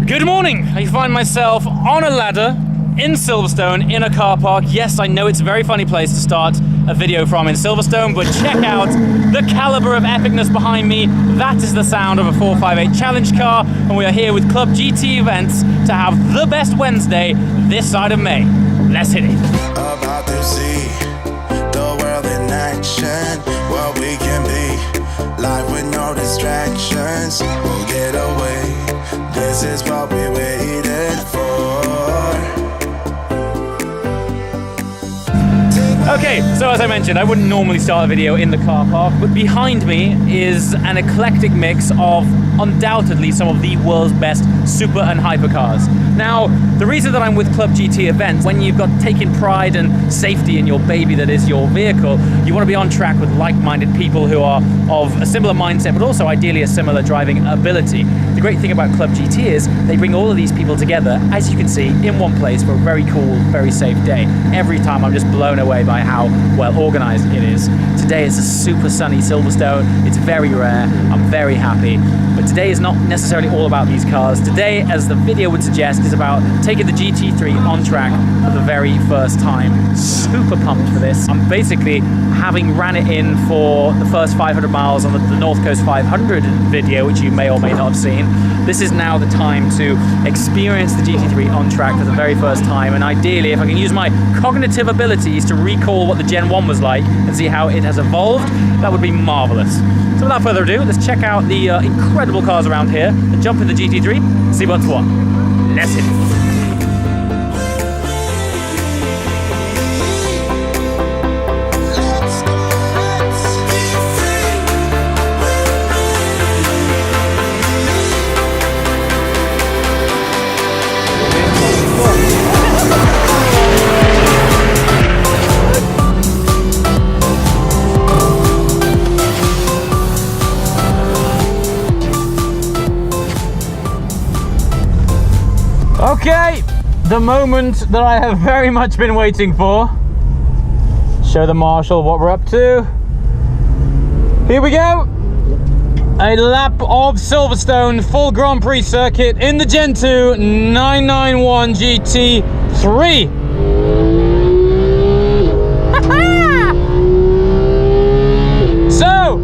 Good morning! I find myself on a ladder in Silverstone in a car park. Yes, I know it's a very funny place to start a video from in Silverstone, but check out the caliber of epicness behind me. That is the sound of a 458 Challenge car, and we are here with Club GT Events to have the best Wednesday this side of May. Let's hit it. About to see the world in action, what we can be, live with no distractions. We'll get away. This is what we waited for. Okay, so as I mentioned, I wouldn't normally start a video in the car park, but behind me is an eclectic mix of undoubtedly some of the world's best super and hypercars. Now, the reason that I'm with Club GT Events, when you've got taking pride and safety in your baby that is your vehicle, you want to be on track with like-minded people who are of a similar mindset, but also ideally a similar driving ability. The great thing about Club GT is they bring all of these people together, as you can see, in one place for a very cool, very safe day. Every time I'm just blown away by how well organized it is. Today is a super sunny Silverstone. It's very rare. I'm very happy. But today is not necessarily all about these cars. Today, as the video would suggest, is about taking the GT3 on track for the very first time. Super pumped for this. I'm basically, having ran it in for the first 500 miles on the North Coast 500 video, which you may or may not have seen, this is now the time to experience the GT3 on track for the very first time. And ideally, if I can use my cognitive abilities to recall what the Gen 1 was like and see how it has evolved, that would be marvelous. So without further ado, let's check out the incredible cars around here and jump in the GT3 and see what's what. Let's hit it. Okay, the moment that I have very much been waiting for. Show the marshal what we're up to. Here we go. A lap of Silverstone full Grand Prix circuit in the Gen 2 991 GT3. So,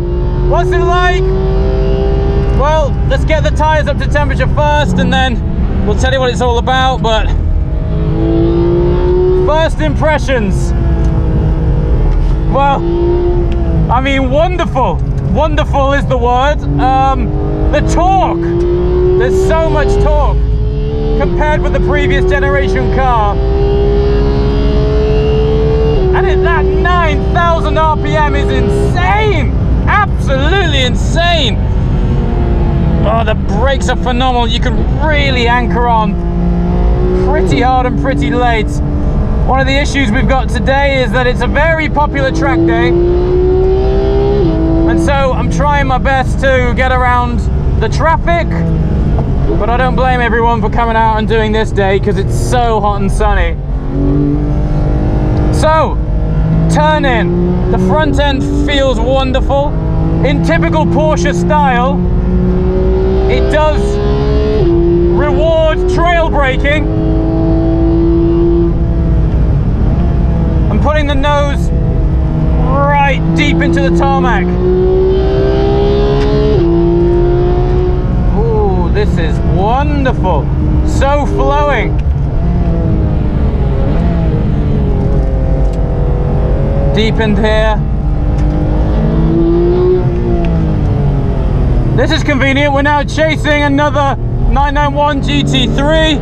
what's it like? Well, let's get the tires up to temperature first and then we'll tell you what it's all about, but first impressions. Well, I mean, wonderful. Wonderful is the word. The torque. There's so much torque compared with the previous generation car. And that 9,000 RPM is insane. Absolutely insane. Oh, the brakes are phenomenal. You can really anchor on pretty hard and pretty late. One of the issues we've got today is that it's a very popular track day. And so I'm trying my best to get around the traffic, but I don't blame everyone for coming out and doing this day because it's so hot and sunny. So, turn in. The front end feels wonderful. In typical Porsche style, it does reward trail braking and putting the nose right deep into the tarmac. Ooh, this is wonderful. So flowing. Deep in here. This is convenient. We're now chasing another 991 GT3.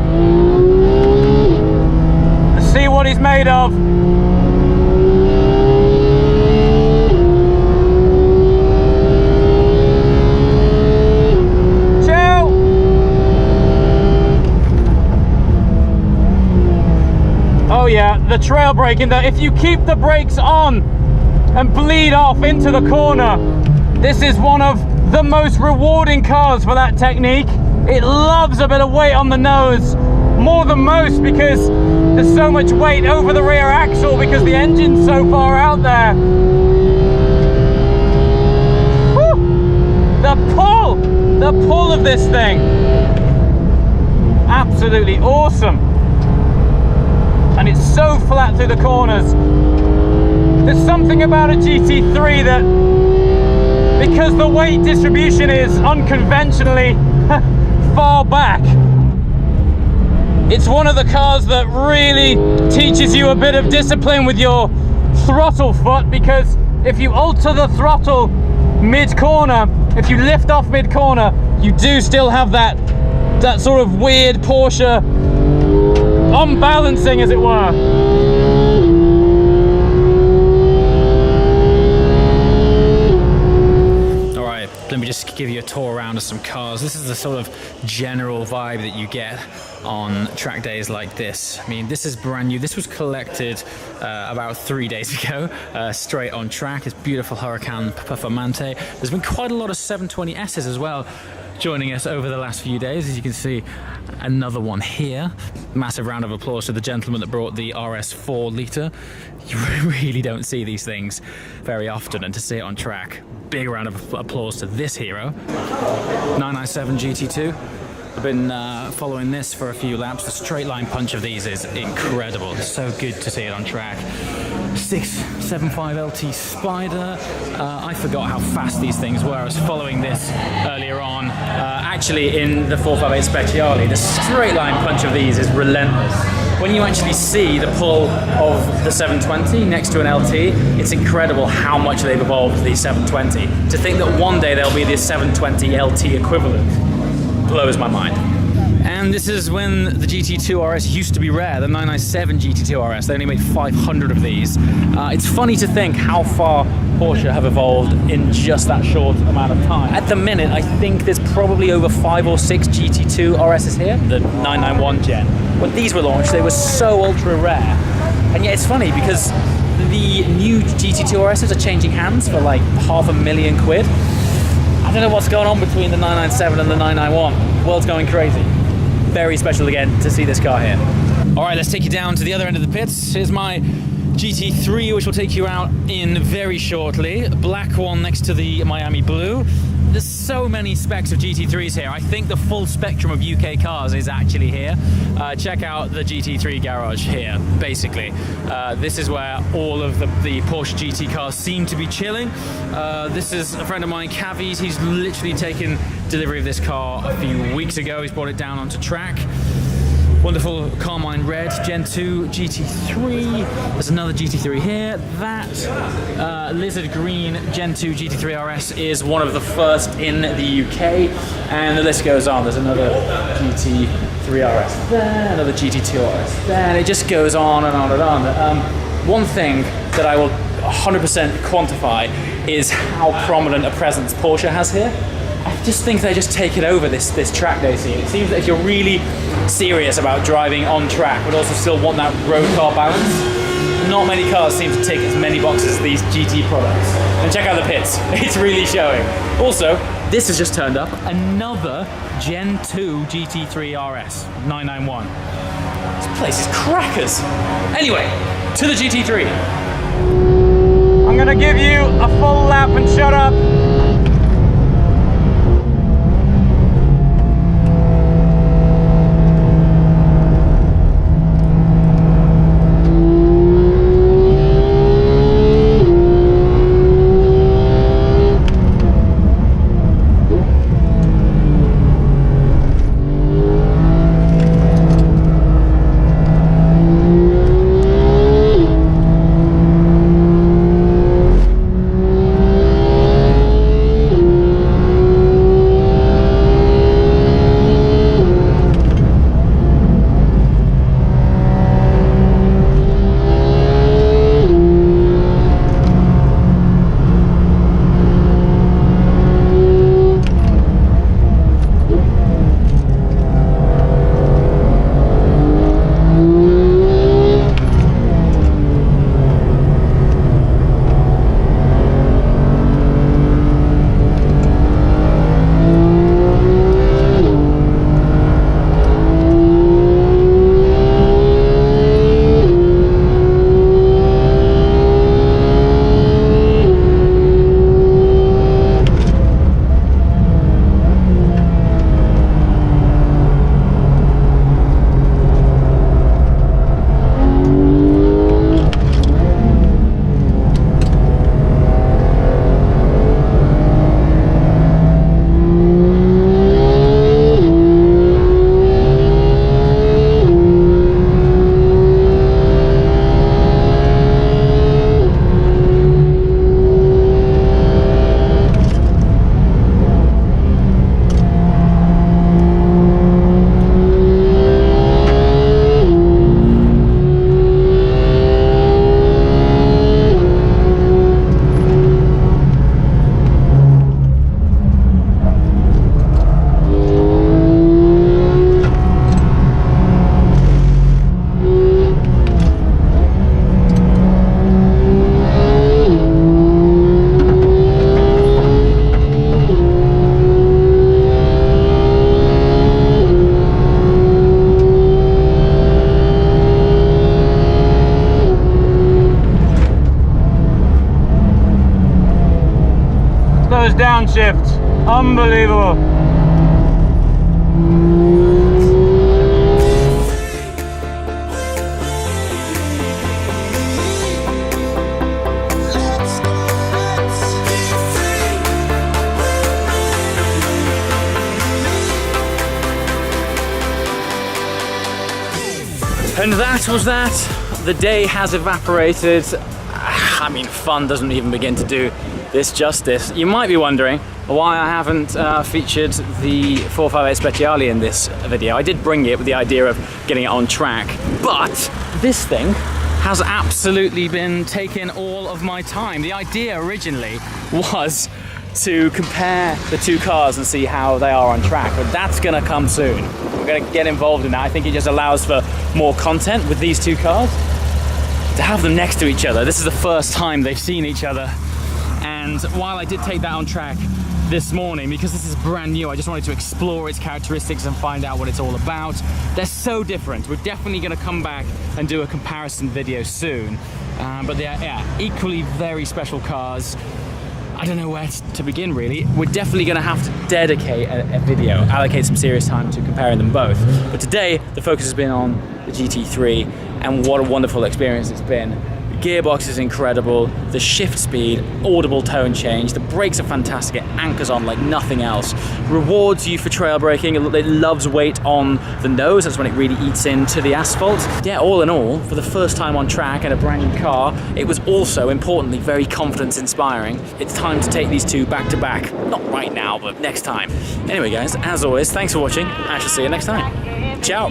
Let's see what he's made of. Ciao. Oh yeah, the trail braking, that if you keep the brakes on and bleed off into the corner, this is one of the most rewarding cars for that technique. It loves a bit of weight on the nose, more than most because there's so much weight over the rear axle because the engine's so far out there. Woo! The pull of this thing. absolutely awesome. And it's so flat through the corners. There's something about a GT3 that, because the weight distribution is unconventionally far back, it's one of the cars that really teaches you a bit of discipline with your throttle foot, because if you alter the throttle mid-corner, if you lift off mid-corner, you do still have that sort of weird Porsche unbalancing, as it were. Let me just give you a tour around of some cars. This is the sort of general vibe that you get on track days like this. I mean, this is brand new. This was collected about 3 days ago, straight on track. It's beautiful Huracan Performante. There's been quite a lot of 720Ss as well joining us over the last few days. As you can see, another one here. Massive round of applause to the gentleman that brought the RS 4 litre. You really don't see these things very often, and to see it on track, big round of applause to this hero. 997 GT2. I've been following this for a few laps. The straight line punch of these is incredible. It's so good to see it on track. 675 LT Spider. I forgot how fast these things were. I was following this earlier on. Actually, in the 458 Speciale, the straight line punch of these is relentless. When you actually see the pull of the 720 next to an LT, it's incredible how much they've evolved the 720. To think that one day there'll be the 720 LT equivalent blows my mind. And this is when the GT2 RS used to be rare, the 997 GT2 RS. They only made 500 of these. It's funny to think how far Porsche have evolved in just that short amount of time. At the minute, I think there's probably over 5 or 6 GT2 RSs here, the 991 gen. When these were launched, they were so ultra rare. And yet it's funny because the new GT2 RSs are changing hands for like £500,000. I don't know what's going on between the 997 and the 991. The world's going crazy. Very special again to see this car here. All right, let's take you down to the other end of the pits. Here's my GT3, which will take you out in very shortly. Black one next to the Miami Blue. There's so many specs of GT3s here. I think the full spectrum of UK cars is actually here. Check out the GT3 garage here, basically. This is where all of the Porsche GT cars seem to be chilling. This is a friend of mine, Cavies. He's literally taken delivery of this car a few weeks ago. He's brought it down onto track. Wonderful Carmine Red Gen 2 GT3. There's another GT3 here. That Lizard Green Gen 2 GT3 RS is one of the first in the UK, and the list goes on. There's another GT3 RS there, another GT2 RS there, and it just goes on and on and on. One thing that I will 100% quantify is how prominent a presence Porsche has here. I just think they just take it over this track day scene. It seems that if you're really serious about driving on track but also still want that road car balance, not many cars seem to tick as many boxes as these GT products. And check out the pits, it's really showing. Also, this has just turned up, another Gen 2 GT3 RS 991. This place is crackers. Anyway, to the GT3. I'm gonna give you a full lap and shut up. downshift. Unbelievable. And that was that. The day has evaporated. I mean, fun doesn't even begin to do this justice. You might be wondering why I haven't featured the 458 Speciale in this video. I did bring it with the idea of getting it on track, but this thing has absolutely been taking all of my time. The idea originally was to compare the two cars and see how they are on track, but that's gonna come soon. We're gonna get involved in that. I think it just allows for more content with these two cars. To have them next to each other, this is the first time they've seen each other. And while I did take that on track this morning, because this is brand new, I just wanted to explore its characteristics and find out what it's all about. They're so different. We're definitely gonna come back and do a comparison video soon. But they're equally very special cars. I don't know where to begin really. We're definitely gonna have to dedicate a video, allocate some serious time to comparing them both. But today, the focus has been on the GT3 and what a wonderful experience it's been. The gearbox is incredible, the shift speed, audible tone change, the brakes are fantastic, it anchors on like nothing else. Rewards you for trail braking, it loves weight on the nose, that's when it really eats into the asphalt. Yeah, all in all, for the first time on track in a brand new car, it was also, importantly, very confidence inspiring. It's time to take these two back to back. Not right now, but next time. Anyway guys, as always, thanks for watching, I shall see you next time. Ciao!